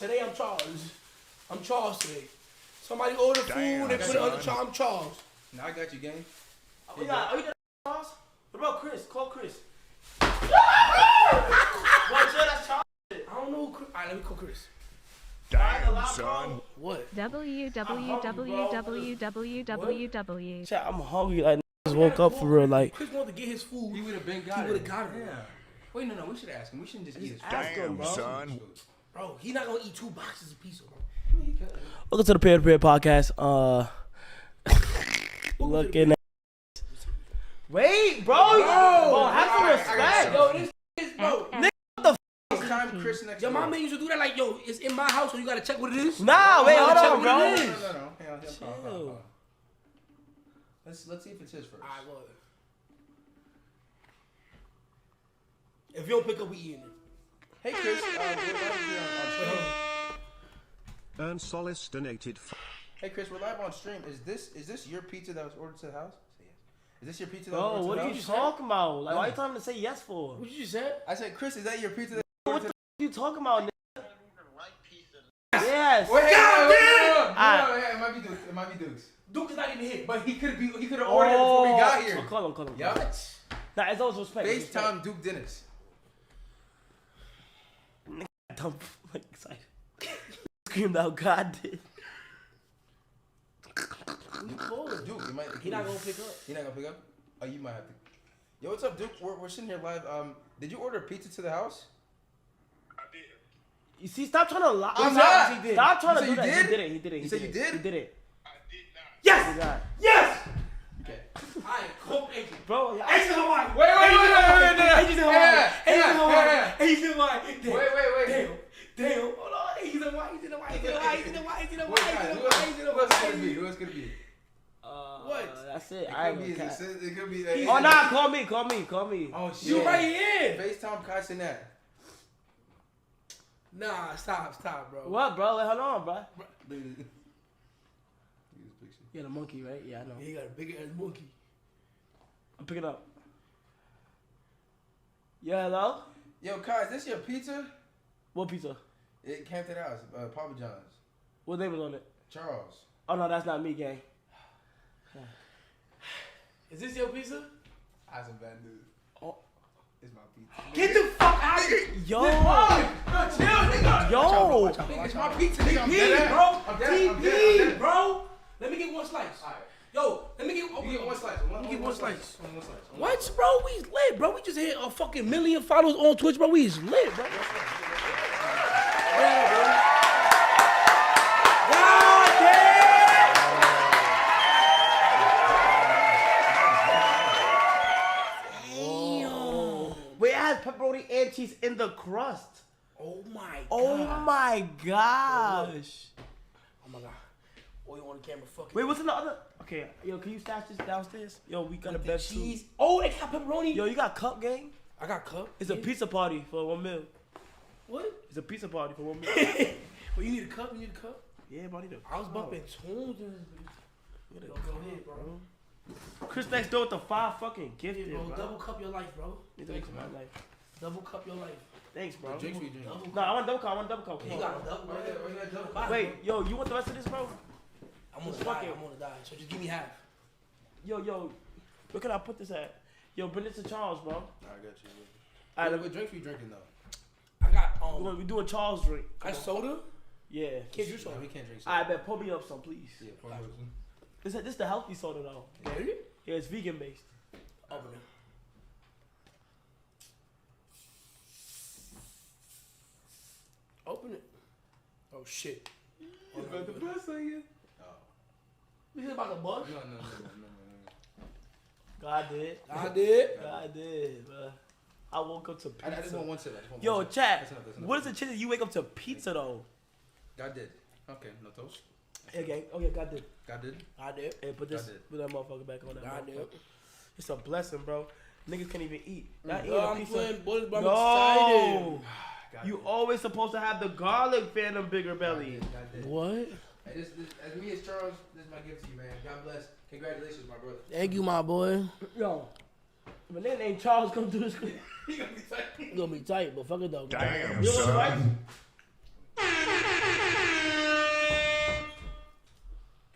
Today I'm Charles. I'm Charles today. Somebody order food, they put it on the Charles. I'm Charles. Now I got you, gang. Oh, yeah. You got Charles? What about Chris? Call Chris. What, that's Charles? I don't know. Alright, let me call Chris. Damn, son. What? www. Chat, I'm hungry. Like, just woke up for real. Like, Chris wanted to get his food. He would have been got it. He would have got it. Yeah. Wait, no, we should ask him. We shouldn't just eat his Damn, son. Bro, he not gonna eat 2 boxes of pizza, bro. welcome to the Peer to Peer podcast. Looking at. Wait, bro. Bro, have some respect. Yo, this is, bro. Next time, Chris next Yo, my man used to do that like, yo, it's in my house, so you gotta check what it is. Nah, wait, hold on, bro. No. Chill. Let's see if it's his first. Alright, well. If you don't pick up, we eating it. Hey, Chris. We're live here on stream. Earn Solace donated. Hey, Chris. We're live on stream. Is this your pizza that was ordered to the house? Say yes. Is this your pizza that was Bro, ordered what to are the you house? talking about? Like, why are you telling me to say yes for? What you just said? I said, Chris, is that your pizza that was What ordered the to f you talking about, nigga? Yes. Wait, Alright. it might be Dukes. It might be Dukes. Duke is not even here. But he could have ordered it before we got here. Oh, call him. Yup. Nah, it's always respect. FaceTime Duke Dennis. I'm like excited. Screamed out, God did. You call it Duke. He not gonna pick up. He not gonna pick up? Oh, you might have to. Yo, what's up, Duke? We're sitting here live. Did you order pizza to the house? You see, stop trying to lie. I'm not. He did. Stop trying You to said do that. you He did? did it. He did it. You said you did? He did it. Yes! He got it. Yes! Okay. Alright, cool. Agent. Bro, Agent Hawaii. Wait. Agent Hawaii. Agent Hawaii. Agent Hawaii. Wait. Damn. Hold on. Agent Hawaii. Agent Hawaii. Agent Hawaii. Agent Who Hawaii. else could it be? What? That's it. It I could be. ain't gonna cat. It could be. Oh, nah, call me. Oh shit. You right here. FaceTime Kai Cenat. Nah, stop, bro. What, bro? Hold on, bro. Dude. You got a monkey, right? Yeah, I know. He got a big ass monkey. I'm picking up. Yeah, hello? Yo, Kai, is this your pizza? What pizza? It came to the house. Papa John's. What name was on it? Charles. Oh, no, that's not me, gang. Is this your pizza? I some bad news. Oh. It's my pizza. Get the fuck out of here. Yo. Bro, chill, nigga. Yo. Nigga, it's my pizza, nigga. I'm TP, dead. bro. I'm dead. TP, bro. Let me get one slice. Alright. Yo, let me get You get one slice. Let me get one slice. One slice. What, bro? We lit, bro. We just hit a fucking million followers on Twitch, bro. We is lit, bro. Yeah, bro. God damn. Wait, it has pepperoni and cheese in the crust. Oh my god. Oh my gosh. Oh my god. Oh, you on the camera fucking. Wait, what's in the other? Okay, yo, can you stash this downstairs? Yo, we got a the best cheese. too. Oh, they got pepperoni. Yo, you got cup, gang? I got cup. It's a pizza party for 1 meal. What? It's a pizza party for 1 meal. Well, you need a cup. You need a cup. Yeah, buddy. I was bumping tunes. Go ahead, bro. Chris next door with the 5 fucking Yeah, gifted, bro. bro. Double cup your life, bro. Thanks, man. Like, Double cup your life. thanks, bro. Drinks we drink. Double No, I want double cup. Come You on. got a double. Bro. Wait, yo, you want the rest of this, bro? I'm gonna Fuck die. it. I'm gonna die. So just give me half. Yo, where can I put this at? Yo, bring this to Charles, bro. I got you. Alright, What drinks we drinking though? I got we doing Charles drink. I soda. Yeah. Can't do soda. We can't drink soda. I bet pull me up some, please. Yeah, pour me up some. This the healthy soda though. Really? Yeah, it's vegan based. Open it. Open it. Oh shit. The best thing. You hear about the bus? No. God did. I did. God did, bro. I woke up to pizza. I just want one sip. Yo, chat. That's enough. What is the chances you wake up to pizza though? God did. Okay, no toast. Yeah, gang. Oh yeah, God did. God did. I did. Hey, put this, God did. put that motherfucker back on that. I did. motherfucker. It's a blessing, bro. Niggas can't even eat. Not eating Yo, a I'm pizza. playing boys, but I'm No. excited. God You did. always supposed to have the garlic Fanum bigger belly. God did. What? Hey, this, as me as Charles, this is my gift to you, man. God bless. Congratulations, my brother. Thank you, my boy. Yo, when that name Charles come through the screen. You gonna be tight. You gonna be tight, but fuck it though. Damn, You know son. what,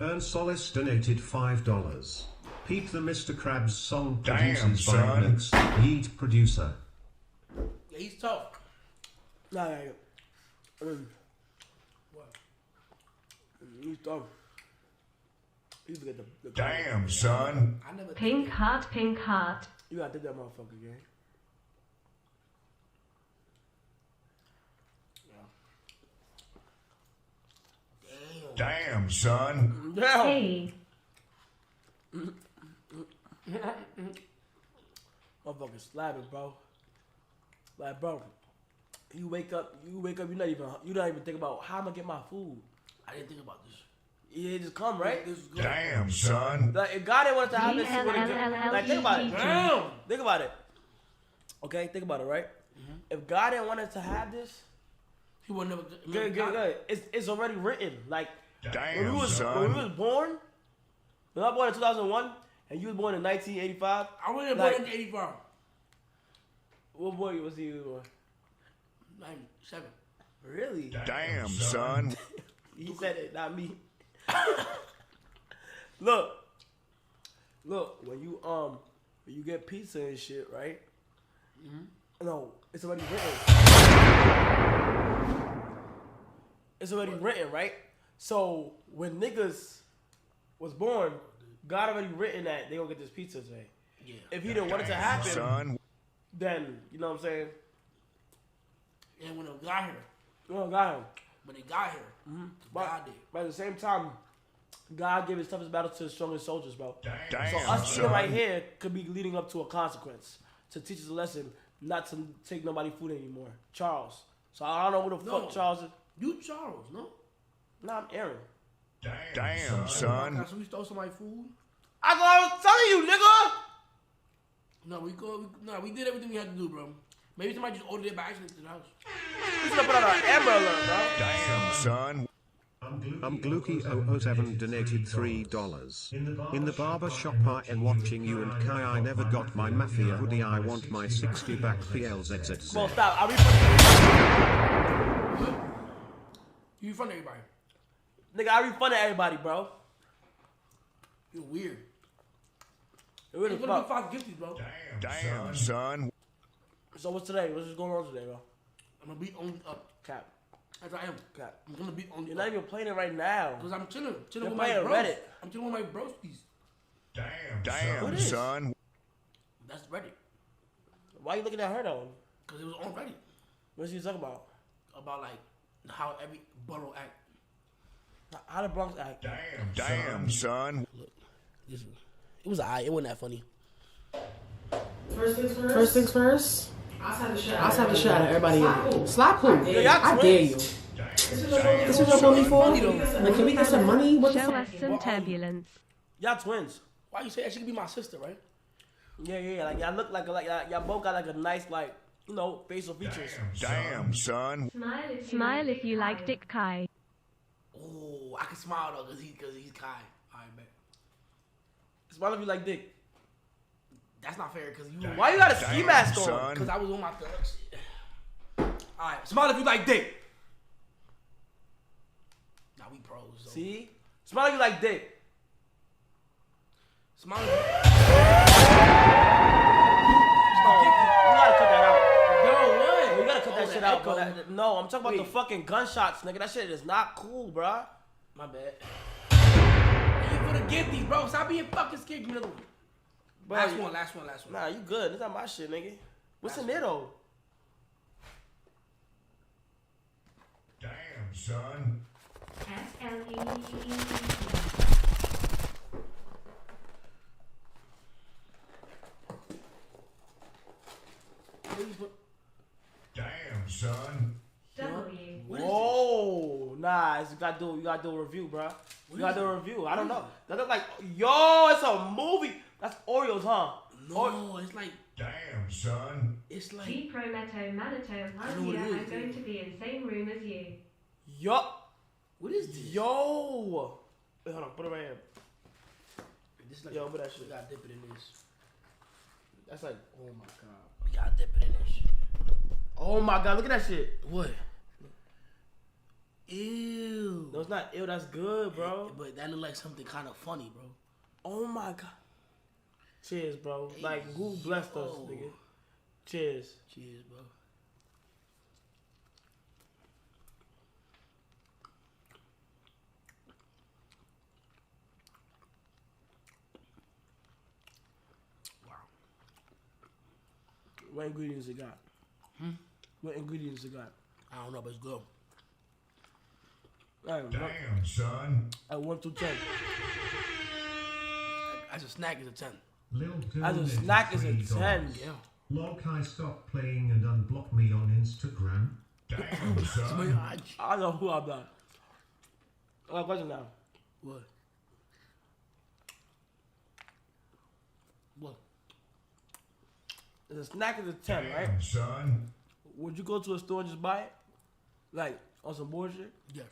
Earn Solace donated $5. Pete the Mr. Krabs song Damn, produces by son. Alex, Yeet producer. Yeah, he's tough. Nah, what? He's tough. You forget the Damn, son. I never Pink heart, pink heart. You gotta take that motherfucker, gang. Damn, son. Damn. Hey, Motherfucker slapping, bro. Like, bro, you wake up, you're not even thinking about how I'm gonna get my food. I didn't think about this. Yeah, it just come, right? This is good. Damn, son. Like, if God didn't want us to have this, he would've given- like, think about it. Damn. Think about it. Okay, think about it, right? If God didn't want us to have this, He would never. good. It's already written. Like, when we Damn, was son. born, when I was born in 2001, and you was born in 1985, I went in Like- born in 85. what boy was he born? 97. Really? Damn, son. He said it, not me. Look, when you get pizza and shit, right? No, it's already written. It's already written, right? So when niggas was born, God already written that they gonna get this pizza today. Yeah. If he didn't want it to happen, Son. then you know what I'm saying? And when it got here, You know, God. when it got here, God did. But at the same time, God gave his toughest battle to the strongest soldiers, bro. So Damn, us eating right son. here could be leading up to a consequence to teach us a lesson not to take nobody food anymore. Charles. So I don't know who the No. fuck Charles is. You Charles, no? Nah, I'm Aaron. Damn, son. So we stole somebody's food? I thought I was telling you, nigga. No, we did everything we had to do, bro. Maybe somebody just ordered it by accident to the house. We should have put out an Amber Alert, bro. Damn, son. Glooky007 donated $3. In the barber shop I am watching you and Kai. I never got my Mafia hoodie. I want my 60 back PLZZZ. Well, stop. I refunded. You refund everybody. Nigga, I refunded everybody, bro. You're weird. It really It's gonna be fuck. 5 gifties, bro. Damn, son. So what's today? What's going on today, bro? I'm gonna beat only up. Cap. As I am. Cap. I'm gonna beat only You're not even playing it right now. Because I'm chilling You're with my playing bros. Reddit. I'm chilling with my broskies. Damn, What is? son. That's Reddit. Why you looking at her though? Because it was on Reddit. What's she talking about? About like how every borough act. How the Bronx act? Damn, son. It was alright. It wasn't that funny. First things first. I'll have the shit out of everybody. Slap who? I dare you. This is what you're me for? Like, can we get some money? What the show fuck? us some turbulence. Y'all twins. Why you say that? She could be my sister, right? Yeah. Like y'all look like y'all both got like a nice like facial features. Damn, son. Smile if you like Dick Kai. Oh, I can smile though, cause he's Kai. Alright, bet. Smile if you like dick. That's not fair, cause you. Why you got a ski Damn, mask on? son. Cause I was on my thug shit. Alright, smile if you like dick. Now we pros. So. See? Smile if you like dick. Smile if You gotta cut that out. you. Yo, what? You gotta cut that Oh, shit the out, echo. bro. No, I'm talking about the Wait. fucking gunshots, nigga. That shit is not cool, bro. My bad. You for the gifties, bro. Stop being fucking scared. Give me another one. Bro, Last you- one. Nah, you good. This not my shit, nigga. What's in there though? Damn, son. Damn, son. Whoa, nah, you gotta do a review, bro. You gotta do a review. I don't know. That look like, yo, it's a movie. That's Oreos, huh? No, it's like. Damn, son. It's like. Prometo Manito. I know what it is, I'm going to be in the same room as you. Yup. What is this? Yo. Wait, hold on. Put it right here. This is like. Yo, put that We shit. gotta dip it in this. That's like, oh my god. We gotta dip it in this shit. Oh my god, look at that shit. What? Ew. No, it's not ill. That's good, bro. But that look like something kind of funny, bro. Oh my god. Cheers, bro. Like, who blessed us, nigga? Cheers. Cheers, bro. What ingredients it got? What ingredients it got? I don't know, but it's good. Like, Damn, son. at 1 through 10. As a snack, it's a 10. As a snack, is a 10. Yeah. Lokai stopped playing and unblocked me on Instagram. Damn, son. I don't know who I'm not. I got a question now. What? What? As a snack, is a 10, right? Damn, son. Would you go to a store and just buy it? Like, on some bullshit? Yes.